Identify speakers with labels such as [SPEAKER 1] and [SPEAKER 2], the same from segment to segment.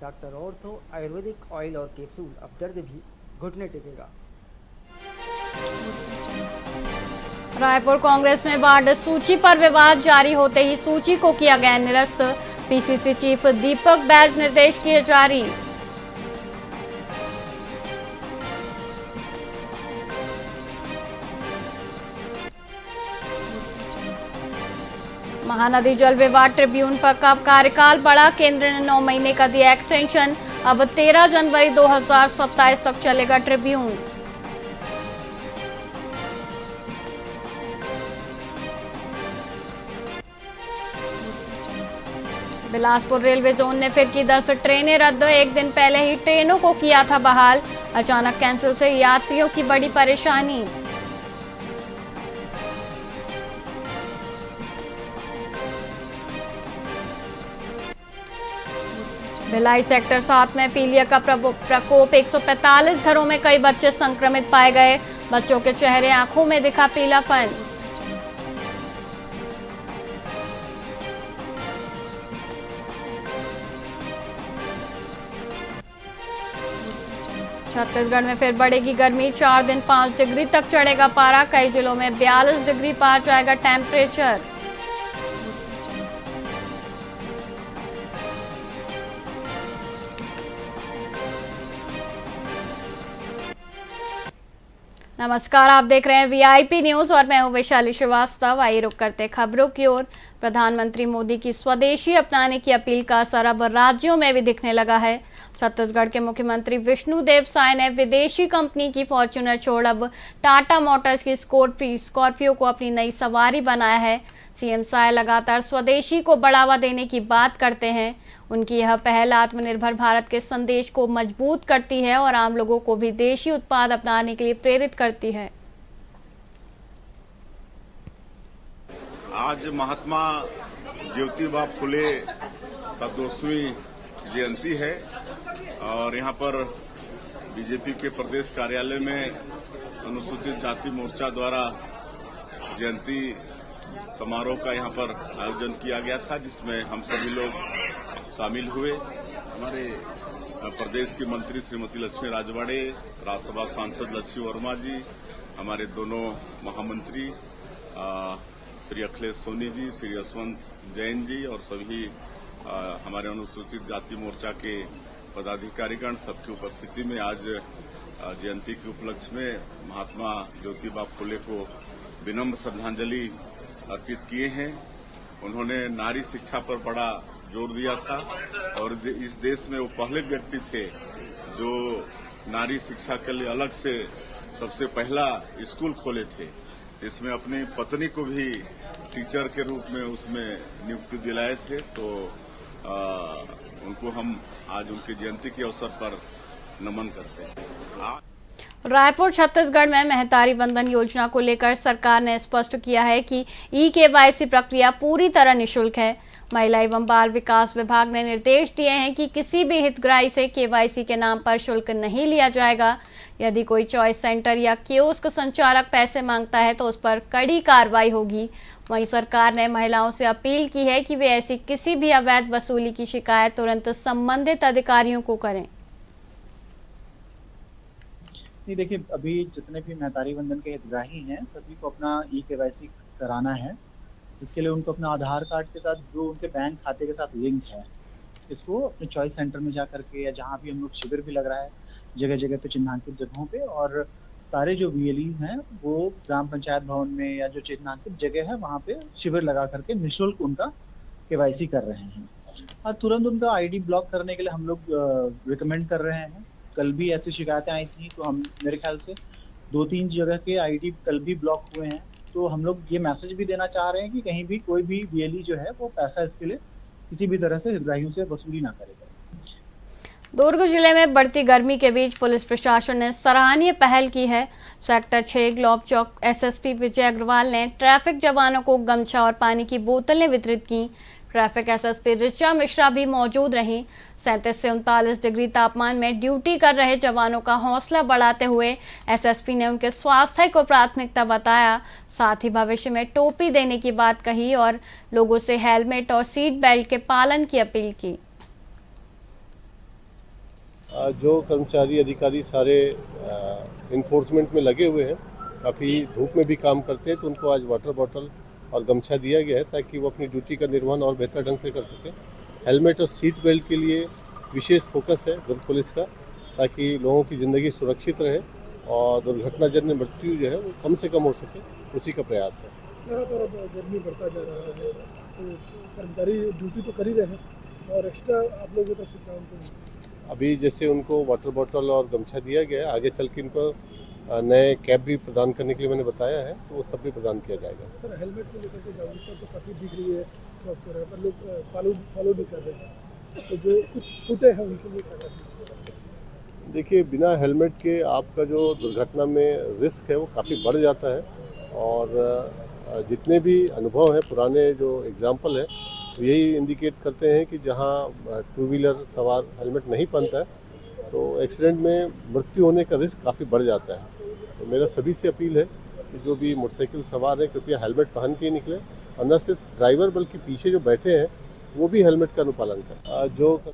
[SPEAKER 1] Doctor ortho Ayurvedic oil और capsule, अब दर्द भी घुटने टेकेगा।
[SPEAKER 2] रायपुर कांग्रेस में वार्ड सूची पर विवाद जारी होते ही सूची को किया गया निरस्त। पीसीसी चीफ दीपक बैज निर्देश किए जारी। महानदी जल विवाद ट्रिब्यून पर कब कार्यकाल बढ़ा, केंद्र ने 9 महीने का दिया एक्सटेंशन। अब 13 जनवरी 2027 तक चलेगा ट्रिब्यून। बिलासपुर रेलवे जोन ने फिर की 10 ट्रेनें रद्द। एक दिन पहले ही ट्रेनों को किया था बहाल। अचानक कैंसिल से यात्रियों की बड़ी परेशानी। भिलाई सेक्टर 7 में पीलिया का प्रकोप। 145 घरों में कई बच्चे संक्रमित पाए गए। बच्चों के चेहरे आंखों में दिखा पीलापन। छत्तीसगढ़ में फिर बढ़ेगी गर्मी। 4 दिन 5 डिग्री तक चढ़ेगा पारा। कई जिलों में 42 डिग्री पार जाएगा टेम्परेचर। नमस्कार, आप देख रहे हैं वीआईपी न्यूज और मैं हूं वैशाली श्रीवास्तव। आइए रुक करते खबरों की ओर। प्रधानमंत्री मोदी की स्वदेशी अपनाने की अपील का असर अब राज्यों में भी दिखने लगा है। छत्तीसगढ़ के मुख्यमंत्री विष्णुदेव साय ने विदेशी कंपनी की फॉर्च्यूनर छोड़ अब टाटा मोटर्स की स्कॉर्पियो को अपनी नई सवारी बनाया है। सीएम साय लगातार स्वदेशी को बढ़ावा देने की बात करते हैं। उनकी यह पहल आत्मनिर्भर भारत के संदेश को मजबूत करती है और आम लोगों को भी देशी उत्पाद अपनाने के लिए प्रेरित करती है।
[SPEAKER 3] आज महात्मा ज्योतिबा फुले का 200वीं जयंती है और यहाँ पर बीजेपी के प्रदेश कार्यालय में अनुसूचित जाति मोर्चा द्वारा जयंती समारोह का यहाँ पर आयोजन किया गया था, जिसमें हम सभी लोग शामिल हुए। हमारे प्रदेश की मंत्री श्रीमती लक्ष्मी राजवाड़े, राज्यसभा सांसद लक्ष्मी वर्मा जी, हमारे दोनों महामंत्री श्री अखिलेश सोनी जी, श्री यशवंत जैन जी और सभी हमारे अनुसूचित जाति मोर्चा के पदाधिकारीगण सबकी उपस्थिति में आज जयंती के उपलक्ष्य में महात्मा ज्योतिबा फुले को विनम्र श्रद्धांजलि अर्पित किए हैं। उन्होंने नारी शिक्षा पर बड़ा जोर दिया था और इस देश में वो पहले व्यक्ति थे जो नारी शिक्षा के लिए अलग से सबसे पहला स्कूल खोले थे। इसमें अपनी पत्नी को भी टीचर के रूप में उसमें नियुक्ति दिलाए थे। तो उनको हम आज उनकी जयंती के अवसर पर नमन करते हैं।
[SPEAKER 2] रायपुर छत्तीसगढ़ में महतारी बंधन योजना को लेकर सरकार ने स्पष्ट किया है कि ई-केवाईसी प्रक्रिया पूरी तरह निःशुल्क है। महिला एवं बाल विकास विभाग ने निर्देश दिए हैं कि किसी भी हितग्राही से केवाईसी के नाम पर शुल्क नहीं लिया जाएगा। यदि कोई चॉइस सेंटर या कियोस्क संचालक पैसे मांगता है तो उस पर कड़ी कार्रवाई होगी। वहीं सरकार ने महिलाओं से अपील की है कि वे ऐसी किसी भी अवैध वसूली की शिकायत तुरंत संबंधित अधिकारियों को करें।
[SPEAKER 4] देखिए, अभी जितने भी महतारी बंधन के हितग्राही हैं सभी को अपना ई-केवाईसी कराना है। इसके लिए उनको अपना आधार कार्ड के साथ जो उनके बैंक खाते के साथ लिंक है, इसको अपने चॉइस सेंटर में जा करके या जहाँ भी हम लोग शिविर भी लग रहा है जगह जगह पे चिन्हांकित जगहों पे, और सारे जो बीएलई हैं वो ग्राम पंचायत भवन में या जो चिन्हांकित जगह है वहाँ पे शिविर लगा करके निःशुल्क उनका केवाईसी कर रहे हैं। और तुरंत उनका आईडी ब्लॉक करने के लिए हम लोग रिकमेंड कर रहे हैं। कल भी ऐसी शिकायतें आई थी तो हम मेरे ख्याल से 2-3 जगह के आईडी कल भी ब्लॉक हुए हैं। तो हम लोग ये मैसेज भी देना चाह रहे हैं कि कहीं भी कोई भी बीएलई जो है वो पैसा इसके लिए किसी भी तरह से हितग्राहियों से वसूली ना करेगा।
[SPEAKER 2] दुर्ग जिले में बढ़ती गर्मी के बीच पुलिस प्रशासन ने सराहनीय पहल की है। सेक्टर 6 ग्लोब चौक एसएसपी विजय अग्रवाल ने ट्रैफिक जवानों को गमछा और पानी की बोतलें वितरित की। ट्रैफिक एसएसपी ऋचा मिश्रा भी मौजूद रहीं। 37 से 39 डिग्री तापमान में ड्यूटी कर रहे जवानों का हौसला बढ़ाते हुए एसएसपी ने उनके स्वास्थ्य को प्राथमिकता बताया। साथ ही भविष्य में टोपी देने की बात कही और लोगों से हेलमेट और सीट बेल्ट के पालन की अपील की।
[SPEAKER 5] जो कर्मचारी अधिकारी सारे इन्फोर्समेंट में लगे हुए हैं, काफ़ी धूप में भी काम करते हैं, तो उनको आज वाटर बॉटल और गमछा दिया गया है ताकि वो अपनी ड्यूटी का निर्वहन और बेहतर ढंग से कर सकें। हेलमेट और सीट बेल्ट के लिए विशेष फोकस है दुर्ग पुलिस का, ताकि लोगों की ज़िंदगी सुरक्षित रहे और दुर्घटनाजन्य मृत्यु जो है वो कम से कम हो सके, उसी का प्रयास है।
[SPEAKER 6] लगातार गर्मी बढ़ता जा रहा है, तो कर्मचारी ड्यूटी तो कर ही रहे हैं और एक्स्ट्रा आप लोगों की तरफ से क्या उनको
[SPEAKER 5] अभी जैसे उनको वाटर बॉटल और गमछा दिया गया है, आगे चल के इनको नए कैप भी प्रदान करने के लिए मैंने बताया है, तो वो सब भी प्रदान किया जाएगा।
[SPEAKER 6] सर हेलमेट को लेकर के जागरूकता तो काफ़ी दिख रही है, सॉफ्टवेयर पर लोग फॉलो भी कर रहे हैं, तो जो कुछ छूटे हैं उनके लिए क्या करना?
[SPEAKER 5] देखिए, बिना हेलमेट के आपका जो दुर्घटना में रिस्क है वो काफ़ी बढ़ जाता है, और जितने भी अनुभव हैं, पुराने जो एग्जाम्पल हैं, तो यही इंडिकेट करते हैं कि जहाँ टू व्हीलर सवार हेलमेट नहीं पहनता है तो एक्सीडेंट में मृत्यु होने का रिस्क काफ़ी बढ़ जाता है। तो मेरा सभी से अपील है कि जो भी मोटरसाइकिल सवार हैं कृपया हेलमेट पहन के ही निकले, और न सिर्फ ड्राइवर बल्कि पीछे जो बैठे हैं वो भी हेलमेट का अनुपालन करें।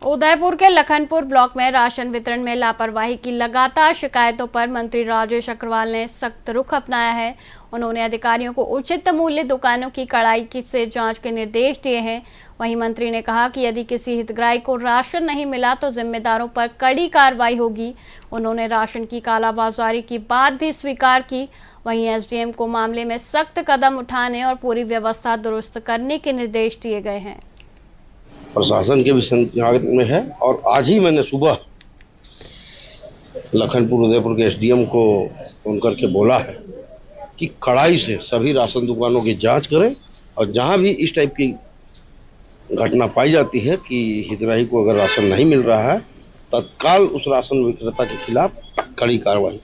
[SPEAKER 2] उदयपुर के लखनपुर ब्लॉक में राशन वितरण में लापरवाही की लगातार शिकायतों पर मंत्री राजेश अग्रवाल ने सख्त रुख अपनाया है। उन्होंने अधिकारियों को उचित मूल्य दुकानों की कड़ाई से जांच के निर्देश दिए हैं। वहीं मंत्री ने कहा कि यदि किसी हितग्राही को राशन नहीं मिला तो जिम्मेदारों पर कड़ी कार्रवाई होगी। उन्होंने राशन की कालाबाजारी की बात भी स्वीकार की। वहीं एसडीएम को मामले में सख्त कदम उठाने और पूरी व्यवस्था दुरुस्त करने के निर्देश दिए गए हैं।
[SPEAKER 7] प्रशासन के भी संज्ञान में है, और आज ही मैंने सुबह लखनपुर उदयपुर के एसडीएम को फोन करके बोला है कि कड़ाई से सभी राशन दुकानों की जांच करें, और जहां भी इस टाइप की घटना पाई जाती है कि हितग्राही को अगर राशन नहीं मिल रहा है, तत्काल उस राशन विक्रेता के खिलाफ कड़ी कार्रवाई।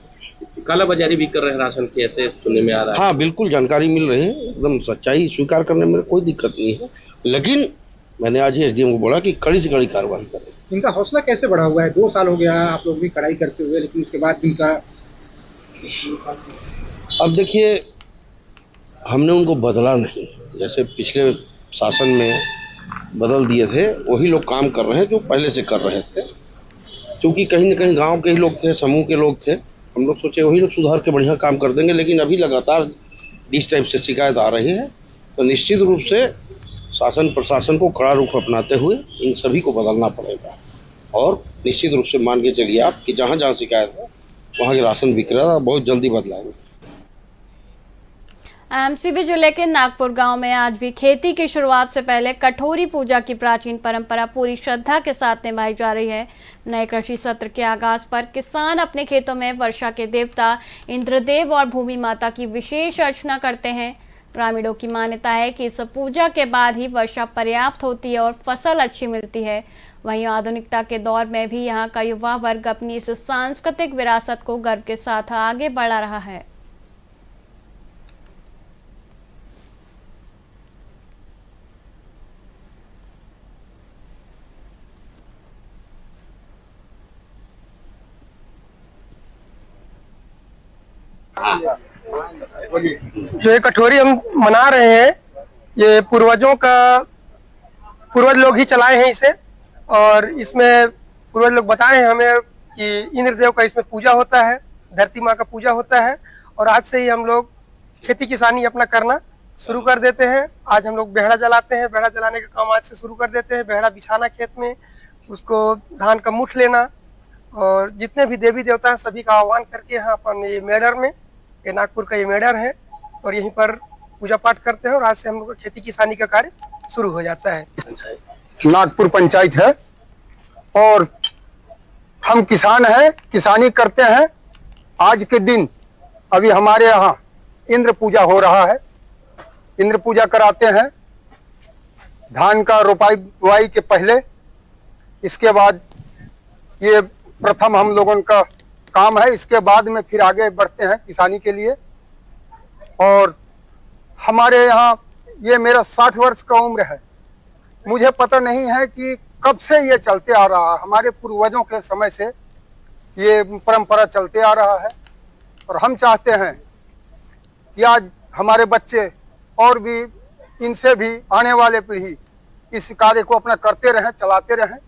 [SPEAKER 8] कालाबाजारी भी कर रहे हैं राशन की, ऐसे सुनने में आ रहा है।
[SPEAKER 7] हाँ, बिल्कुल जानकारी मिल रही है, एकदम सच्चाई स्वीकार करने में कोई दिक्कत नहीं है, लेकिन मैंने आज ही एसडीएम को बोला कि कड़ी से कड़ी कार्रवाई करें।
[SPEAKER 9] इनका हौसला कैसे बढ़ा हुआ है? 2 साल हो गया आप लोग भी कड़ाई करते हुए, लेकिन उसके बाद इनका
[SPEAKER 7] अब देखिए, हमने उनको बदला नहीं, जैसे पिछले शासन में बदल दिए थे वही लोग काम कर रहे हैं जो पहले से कर रहे थे, क्योंकि कहीं न कहीं गांव के ही लोग थे, समूह के लोग थे। हम लोग सोचे वही लोग सुधार के बढ़िया काम कर देंगे, लेकिन अभी लगातार इस टाइप से शिकायत आ रही है, तो निश्चित रूप से शासन प्रशासन को कड़ा रुख अपनाते हुए इन सभी को बदलना पड़ेगा, और निश्चित रूप से मान के चलिए आप कि जहाँ जहाँ शिकायत है वहाँ के राशन विक्रेता बहुत जल्दी बदलाएंगे।
[SPEAKER 2] एमसीबी जिले के नागपुर गांव में आज भी खेती की शुरुआत से पहले कठोरी पूजा की प्राचीन परंपरा पूरी श्रद्धा के साथ निभाई जा रही है। नए कृषि सत्र के आगाज पर किसान अपने खेतों में वर्षा के देवता इंद्रदेव और भूमि माता की विशेष अर्चना करते हैं। ग्रामीणों की मान्यता है कि इस पूजा के बाद ही वर्षा पर्याप्त होती है और फसल अच्छी मिलती है। वहीं आधुनिकता के दौर में भी यहाँ का युवा वर्ग अपनी इस सांस्कृतिक विरासत को गर्व के साथ आगे बढ़ा रहा है।
[SPEAKER 9] जो ये कठोरी हम मना रहे हैं, ये पूर्वज लोग ही चलाए हैं इसे, और इसमें पूर्वज लोग बताए हैं हमें कि इंद्रदेव का इसमें पूजा होता है, धरती माँ का पूजा होता है, और आज से ही हम लोग खेती किसानी अपना करना शुरू कर देते हैं। आज हम लोग बेहड़ा जलाते हैं, बेहड़ा जलाने का काम आज से शुरू कर देते हैं। बेहड़ा बिछाना खेत में, उसको धान का मुठ लेना, और जितने भी देवी देवता हैं सभी का आह्वान करके यहाँ अपन ये मेडर में, ये नागपुर का ये मेडर है, और यहीं पर पूजा पाठ करते हैं, और आज से हम लोग का खेती किसानी का कार्य शुरू हो जाता है।
[SPEAKER 10] नागपुर पंचायत है और हम किसान हैं, किसानी करते हैं। आज के दिन अभी हमारे यहाँ इंद्र पूजा हो रहा है, इंद्र पूजा कराते हैं धान का रोपाई बुआई के पहले। इसके बाद ये प्रथम हम लोगों का काम है, इसके बाद में फिर आगे बढ़ते हैं किसानी के लिए। और हमारे यहाँ ये मेरा 60 वर्ष का उम्र है, मुझे पता नहीं है कि कब से ये चलते आ रहा है। हमारे पूर्वजों के समय से ये परंपरा चलते आ रहा है, और हम चाहते हैं कि आज हमारे बच्चे और भी इनसे भी आने वाले पीढ़ी इस कार्य को अपना करते रहें, चलाते रहें।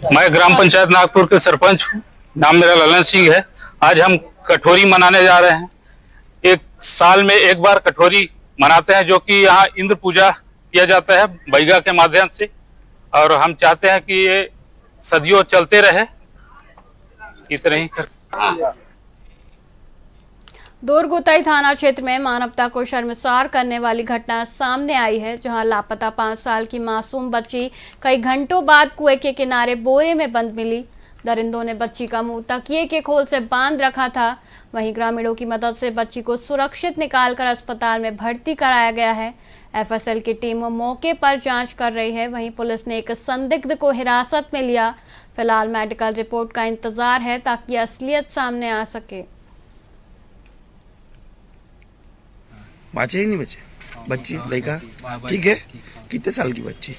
[SPEAKER 11] मैं ग्राम पंचायत नागपुर के सरपंच हूँ। नाम मेरा ललन सिंह है। आज हम कठोरी मनाने जा रहे हैं। एक साल में एक बार कठोरी मनाते हैं, जो कि यहाँ इंद्र पूजा किया जाता है बैगा के माध्यम से, और हम चाहते हैं कि ये सदियों चलते रहे। इतना ही कर।
[SPEAKER 2] दोरगोताई थाना क्षेत्र में मानवता को शर्मसार करने वाली घटना सामने आई है, जहां लापता 5 साल की मासूम बच्ची कई घंटों बाद कुएं के किनारे बोरे में बंद मिली। दरिंदों ने बच्ची का मुंह तकिए के खोल से बांध रखा था। वहीं ग्रामीणों की मदद से बच्ची को सुरक्षित निकालकर अस्पताल में भर्ती कराया गया है। एफएसएल की टीम मौके पर जांच कर रही है। वहीं पुलिस ने एक संदिग्ध को हिरासत में लिया। फिलहाल मेडिकल रिपोर्ट का इंतजार है ताकि असलियत सामने आ सके।
[SPEAKER 12] बचे ही नहीं बचे बच्ची लड़का ठीक है। कितने साल की बच्ची?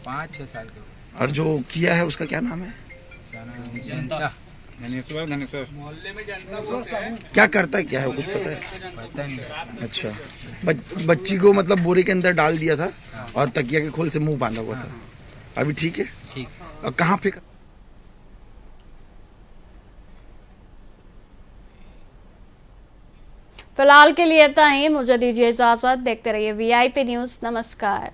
[SPEAKER 13] 5-6 साल की।
[SPEAKER 12] और जो किया है उसका क्या नाम है? क्या करता है, क्या है कुछ पता है?
[SPEAKER 13] पता नहीं।
[SPEAKER 12] अच्छा, बच्ची को मतलब बोरे के अंदर डाल दिया था और तकिया के खोल से मुंह बांधा हुआ था। अभी ठीक है?
[SPEAKER 13] ठीक।
[SPEAKER 12] और कहाँ पे?
[SPEAKER 2] फिलहाल के लिए इतना ही। मुझे दीजिए इजाजत। देखते रहिए वीआईपी न्यूज़। नमस्कार।